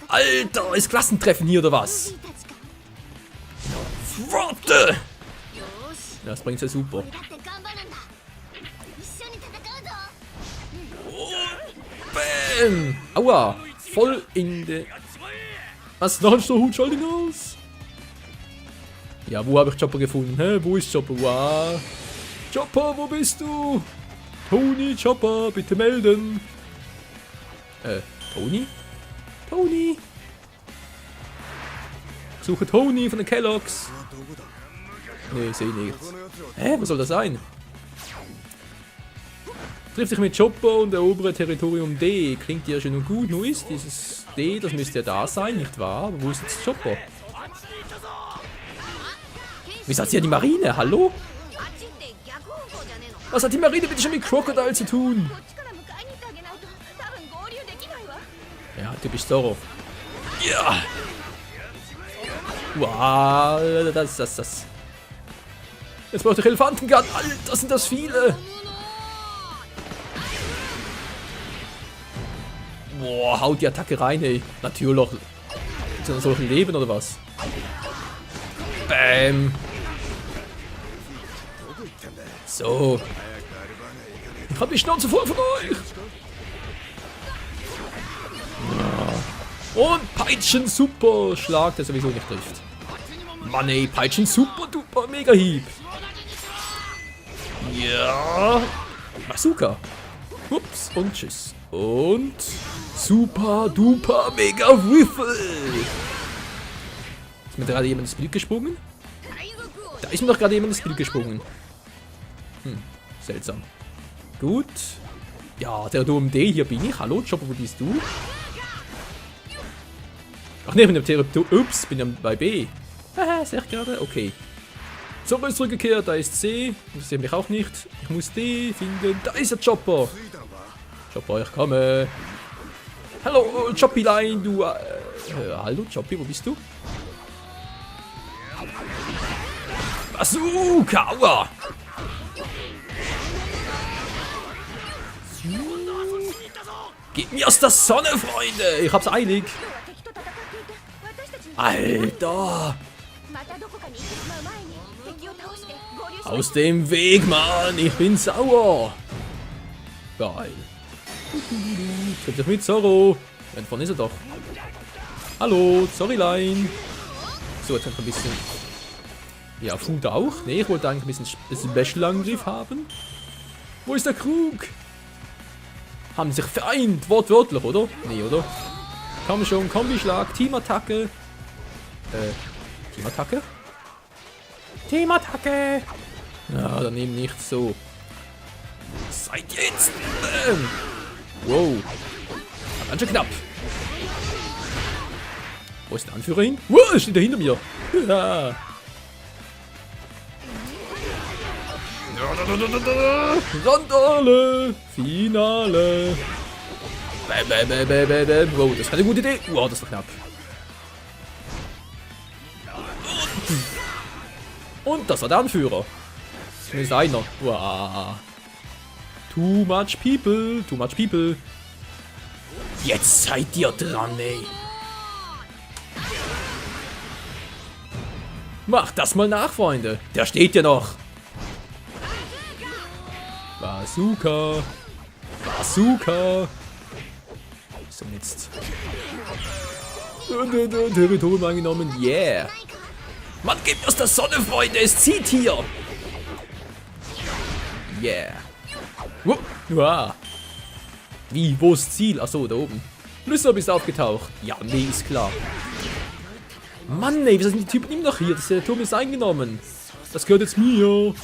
Alter, ist Klassentreffen hier oder was? Warte! Das bringt ja super. Bam! Aua! Voll in der... Was? Noch ein Strohhut, schau den aus! Ja, wo habe ich Chopper gefunden? Hä? Wo ist Chopper? Wow. Chopper, wo bist du? Tony, Chopper, bitte melden. Tony? Tony? Ich suche Tony von den Kelloggs. Nee, ich sehe nichts. Hä? Was soll das sein? Trifft sich mit Chopper und erobere Territorium D. Klingt ja schon gut. Nur ist dieses D, das müsste ja da sein, nicht wahr? Aber wo ist jetzt Chopper? Wieso hat sie ja die Marine? Hallo? Was hat die Marine bitte schon mit Crocodile zu tun? Ja, typisch Zorro. Ja! Wow, das. Jetzt braucht ich Elefantengarten. Alter, sind das viele! Boah, haut die Attacke rein, ey. Natürlich. Sind solchen Leben oder was? Bam! So. Ich hab die Schnauze voll von euch! Ja. Und Peitschen super Schlag, der sowieso nicht trifft. Mann ey, Peitschen super duper Mega Hieb. Ja. Bazooka. Ups und tschüss. Und super duper Mega Wiffle. Ist mir gerade jemand ins Bild gesprungen? Da ist mir doch gerade jemand ins Bild gesprungen. Seltsam. Gut. Ja, der Dom D, hier bin ich. Hallo, Chopper, wo bist du? Ach ne, ich bin im Territorium. Ups, bin ja bei B. Haha, sehe ich gerade. Okay. Chopper ist zurückgekehrt, da ist C. Das sehe mich auch nicht. Ich muss D finden. Da ist der Chopper. Chopper, ich komme. Hallo, Choppy-Line, du. Hallo, Choppy, wo bist du? Bazooka, aua! Geht mir aus der Sonne, Freunde! Ich hab's eilig. Alter! Aus dem Weg, Mann! Ich bin sauer! Geil. Trifft dich mit Zorro. Wenn vorne ist er doch. Hallo, Zorryline. So, jetzt hat er ein bisschen... Ja, Food auch. Ne, ich wollte eigentlich ein bisschen Special-Angriff haben. Wo ist der Krug? Haben sich vereint, wortwörtlich, oder? Nee, oder? Komm schon, Kombischlag, Teamattacke. Teamattacke? Teamattacke! Ja, daneben nicht so. Seid jetzt! Wow. Ganz schön knapp. Wo ist der Anführer hin? Wow, steht da hinter mir. Ja. Randale! Finale! Bam, bam, bam, bam, bam, bam. Wow, das ist keine gute Idee. Wow, das war knapp. Und das war der Anführer. Zumindest einer. Wow. Too much people. Too much people. Jetzt seid ihr dran, ey. Macht das mal nach, Freunde. Der steht ja noch. Bazooka. Bazooka. So, jetzt. Territorium eingenommen. Yeah. Man gibt aus der Sonne, Freunde. Es zieht hier. Yeah. Wow. Wie? Wo ist Ziel? Achso, da oben. Lysop ist aufgetaucht. Ja, nee, ist klar. Mann, ey, wieso sind die Typen immer noch hier? Der Turm ist eingenommen. Das gehört jetzt mir.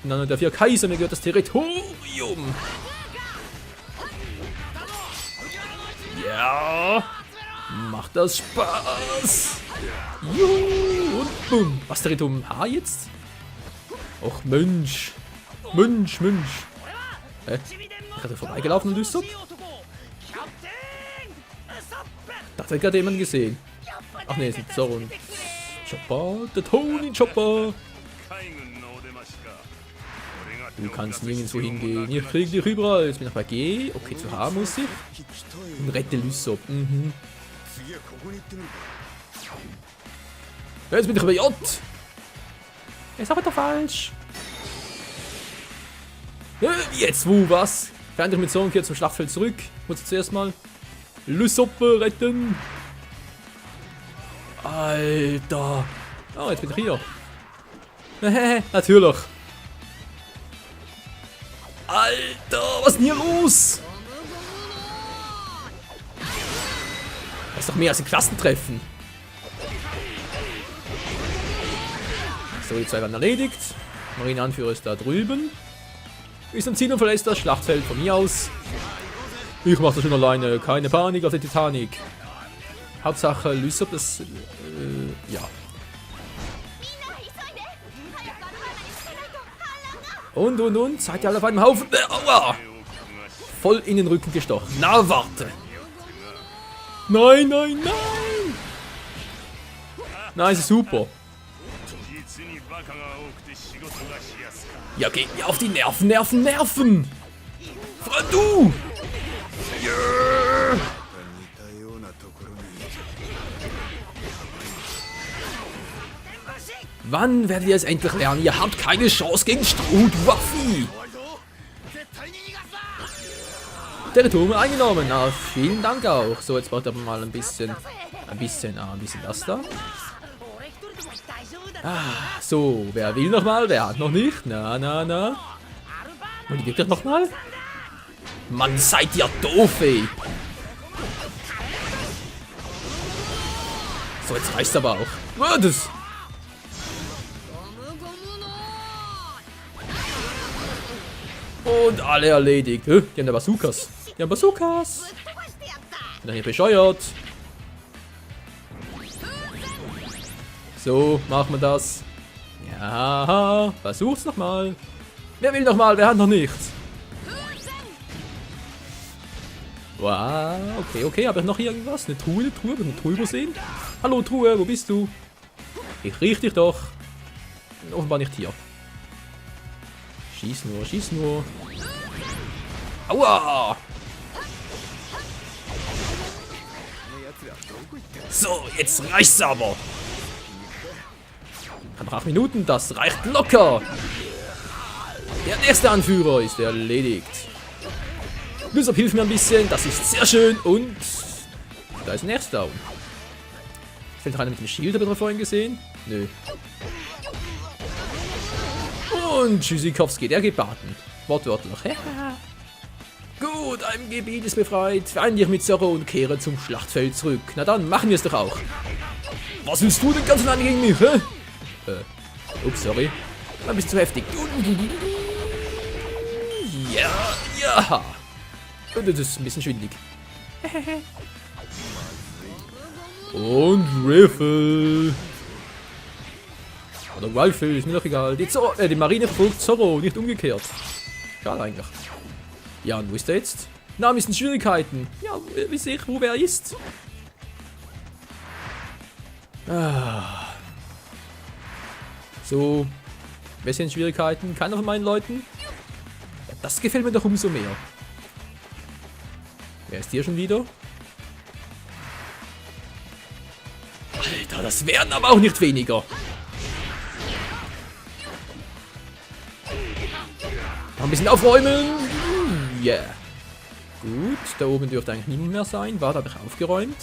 Nein, der 4 Kaiser, mir gehört das Territorium. Ja. Macht das Spaß. Juhu. Und bumm. Was Territorium H jetzt? Och, Mensch. Mensch. Ich hatte vorbeigelaufen, Lysop. Da hat er gerade jemanden gesehen. Ach ne, es sind Zorro und Chopper. Der Tony Chopper. Du kannst nirgendwo hingehen. Ich krieg dich überall. Jetzt bin ich bei G. Okay, zu H muss ich. Und rette Lysop. Jetzt bin ich bei J. Ist aber doch falsch. Jetzt, wo, was? Fährt ich mit Sonic hier zum Schlachtfeld zurück. Muss ich zuerst mal Lysop retten. Alter. Oh, jetzt bin ich hier. Natürlich. Alter, was ist denn hier los? Das ist doch mehr als ein Klassentreffen. So, die zwei werden erledigt. Marineanführer ist da drüben. Ist am Ziel und verlässt das Schlachtfeld von mir aus. Ich mache das schon alleine. Keine Panik auf der Titanic. Hauptsache Lysop, das... ja. Und, seid ihr alle auf einem Haufen? Aua! Voll in den Rücken gestochen. Na, warte! Nein! Nein, es ist super. Ja, geh mir auf die Nerven! Vor allem du! Yeah. Wann werdet ihr es endlich lernen? Ihr habt keine Chance gegen Strutwaffi! Territorium eingenommen. Na, vielen Dank auch. So, jetzt braucht er mal ein bisschen das da. So, wer will nochmal? Wer hat noch nicht? Na. Und die gibt es nochmal? Mann, seid ihr doof, ey. So, jetzt reicht's aber auch. Das. Und alle erledigt. Die haben Bazookas. Bin doch hier bescheuert. So, machen wir das. Ja, versuch's nochmal. Wer will nochmal? Wer hat noch nichts? Wow, okay. Habe ich noch hier irgendwas? Eine Truhe? Habe ich eine Truhe übersehen? Hallo Truhe, wo bist du? Ich riech dich doch. Offenbar nicht hier. Schieß nur. Aua! So, jetzt reicht's aber. Nach 8 Minuten, das reicht locker. Der nächste Anführer ist erledigt. Lysop hilft mir ein bisschen, das ist sehr schön. Und da ist ein nächster down. Fällt noch einer mit dem Shield, habe ich vorhin gesehen? Nö. Und Tschüssikowski, der geht baden. Wortwörtlich. Gut, ein Gebiet ist befreit. Vereine dich mit Zorro und kehre zum Schlachtfeld zurück. Na dann, machen wir es doch auch. Was willst du denn ganz alleine gegen mich, hä? Ups, sorry. Ein bisschen zu heftig. Ja. Und das ist ein bisschen schwindig. Und Riffle. Oder Rifle, ist mir doch egal. Die Marine verfolgt Zorro, nicht umgekehrt. Schade eigentlich. Ja, und wo ist der jetzt? Na, wir sind Schwierigkeiten. Ja, weiß ich, wo wer ist. So. Wer sind Schwierigkeiten? Keiner von meinen Leuten? Ja, das gefällt mir doch umso mehr. Wer ist hier schon wieder? Alter, das werden aber auch nicht weniger. Noch ein bisschen aufräumen. Yeah. Gut, da oben dürfte eigentlich niemand mehr sein. Warte, habe ich aufgeräumt.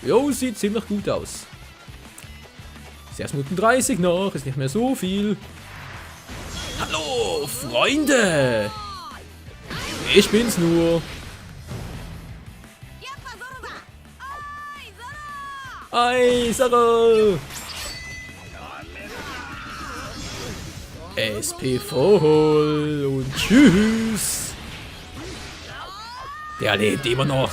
Jo, sieht ziemlich gut aus. 6 Minuten 30 noch, ist nicht mehr so viel. Hallo, Freunde! Ich bin's nur. Ei, Zorro! SP voll und tschüss. Der lebt immer noch.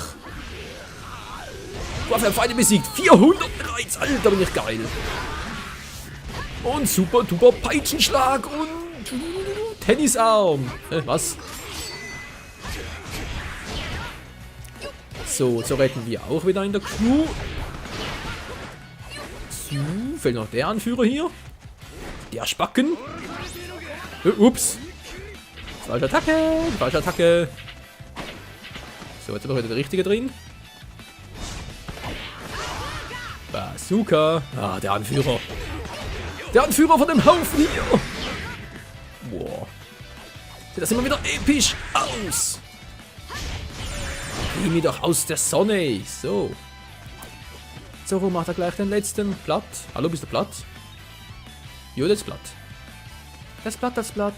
Waffe Feinde besiegt. 400 bereits. Alter, bin ich geil. Und super duper Peitschenschlag und Tennisarm. Was? So retten wir auch wieder in der Crew. So, fehlt noch der Anführer hier. Der Spacken. Ups. Falsche Attacke. So, jetzt haben wir wieder der Richtige drin. Bazooka. Ah, der Anführer. Der Anführer von dem Haufen hier. Boah. Sieht das immer wieder episch aus. Geh mir doch aus der Sonne. So. Zoro macht er gleich den letzten platt. Hallo, bist du platt? Jo, das ist platt. Das ist platt, das ist platt.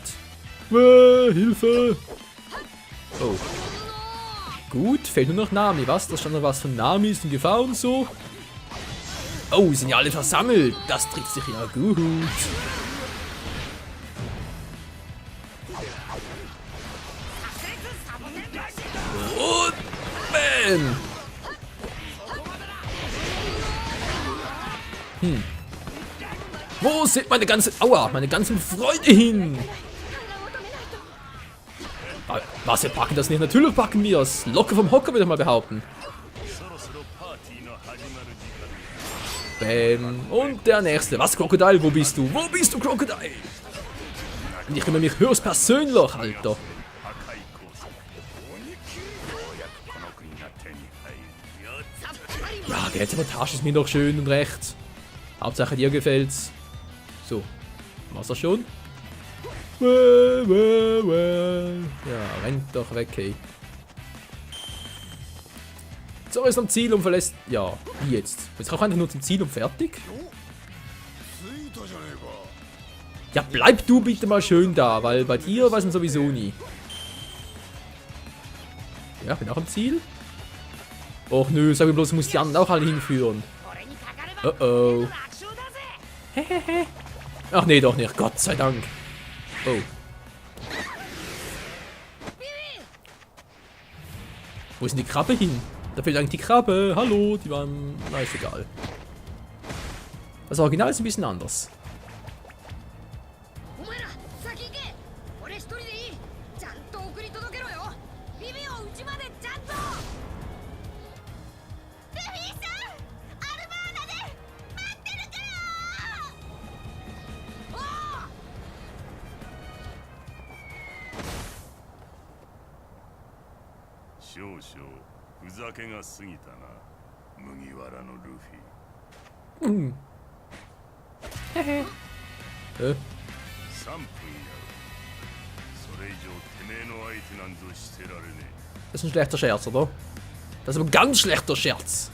Hilfe. Oh. Gut, fehlt nur noch Nami. Was? Da stand noch was von Nami ist in Gefahr und so. Oh, sind ja alle versammelt. Das trifft sich ja gut. Und bam. Wo sind meine ganzen... Aua, meine ganzen Freunde hin? Was, wir packen das nicht? Natürlich packen wir es. Locker vom Hocker, würde ich mal behaupten. Bam. Und der nächste. Was, Krokodil? Wo bist du? Wo bist du, Krokodil? Und ich kümmere mich höchstpersönlich, Alter. Ja, die Sabotage ist mir doch schön und recht. Hauptsache dir gefällt's. So. War's das schon? Ja, rennt doch weg, hey. So, ist am Ziel und verlässt... Ja, wie jetzt? Jetzt kann ich einfach nur zum Ziel und fertig? Ja, bleib du bitte mal schön da, weil bei dir weiß man sowieso nie. Ja, bin auch am Ziel. Och nö, sag mir bloß, ich muss die anderen auch alle hinführen. Oh oh. Hehehe. Ach nee, doch nicht. Gott sei Dank. Oh. Wo ist denn die Krabbe hin? Da fehlt eigentlich die Krabbe. Hallo, die waren... Na, ist egal. Das Original ist ein bisschen anders. Das ist ein schlechter Scherz, oder? Das ist ein ganz schlechter Scherz.